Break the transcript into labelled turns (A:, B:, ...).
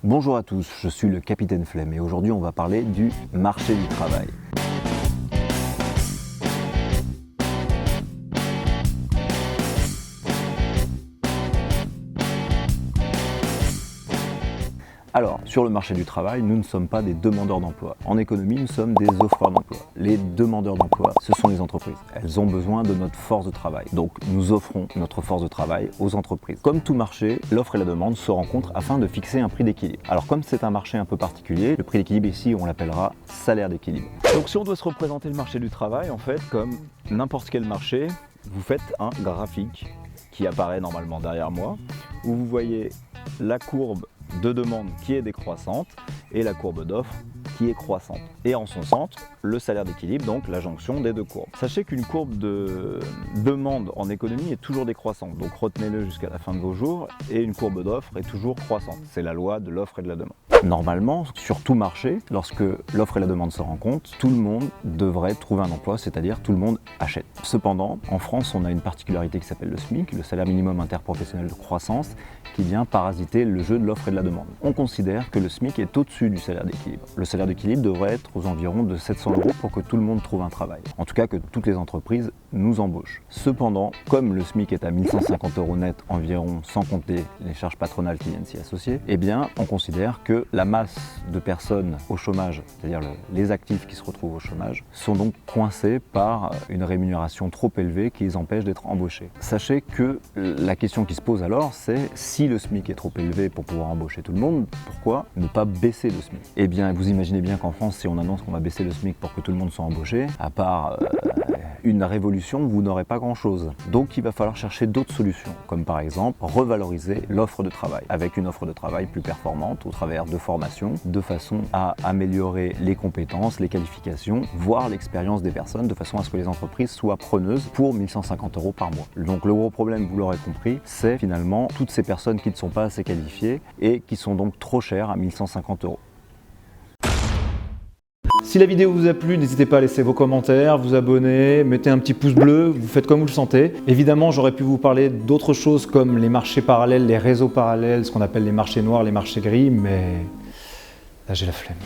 A: Bonjour à tous, je suis le Capitaine Flemme et aujourd'hui on va parler du marché du travail. Alors, sur le marché du travail, nous ne sommes pas des demandeurs d'emploi. En économie, nous sommes des offreurs d'emploi. Les demandeurs d'emploi, ce sont les entreprises. Elles ont besoin de notre force de travail. Donc, nous offrons notre force de travail aux entreprises. Comme tout marché, l'offre et la demande se rencontrent afin de fixer un prix d'équilibre. Alors, comme c'est un marché un peu particulier, le prix d'équilibre ici, on l'appellera salaire d'équilibre. Donc, si on doit se représenter le marché du travail, en fait, comme n'importe quel marché, vous faites un graphique qui apparaît normalement derrière moi, où vous voyez la courbe de demande qui est décroissante et la courbe d'offre qui est croissante. Et en son centre, le salaire d'équilibre, donc la jonction des deux courbes. Sachez qu'une courbe de demande en économie est toujours décroissante, donc retenez-le jusqu'à la fin de vos jours, et une courbe d'offre est toujours croissante. C'est la loi de l'offre et de la demande. Normalement, sur tout marché, lorsque l'offre et la demande se rencontrent, tout le monde devrait trouver un emploi, c'est-à-dire tout le monde achète. Cependant, en France, on a une particularité qui s'appelle le SMIC, le salaire minimum interprofessionnel de croissance, qui vient parasiter le jeu de l'offre et de la demande. On considère que le SMIC est au-dessus du salaire d'équilibre. Le salaire d'équilibre devrait être aux environs de 700 € pour que tout le monde trouve un travail. En tout cas, que toutes les entreprises nous embauchent. Cependant, comme le SMIC est à 1150 € net environ, sans compter les charges patronales qui viennent s'y associer, eh bien, on considère que la masse de personnes au chômage, c'est-à-dire les actifs qui se retrouvent au chômage, sont donc coincés par une rémunération trop élevée qui les empêche d'être embauchés. Sachez que la question qui se pose alors, c'est si le SMIC est trop élevé pour pouvoir embaucher tout le monde, pourquoi ne pas baisser le SMIC? Eh bien, vous imaginez bien qu'en France, si on annonce qu'on va baisser le SMIC pour que tout le monde soit embauché, à part une révolution, vous n'aurez pas grand-chose. Donc il va falloir chercher d'autres solutions, comme par exemple revaloriser l'offre de travail, avec une offre de travail plus performante au travers de formations, de façon à améliorer les compétences, les qualifications, voire l'expérience des personnes, de façon à ce que les entreprises soient preneuses pour 1150 € par mois. Donc le gros problème, vous l'aurez compris, c'est finalement toutes ces personnes qui ne sont pas assez qualifiées et qui sont donc trop chères à 1150 €.
B: Si la vidéo vous a plu, n'hésitez pas à laisser vos commentaires, vous abonner, mettez un petit pouce bleu, vous faites comme vous le sentez. Évidemment, j'aurais pu vous parler d'autres choses comme les marchés parallèles, les réseaux parallèles, ce qu'on appelle les marchés noirs, les marchés gris, mais là j'ai la flemme.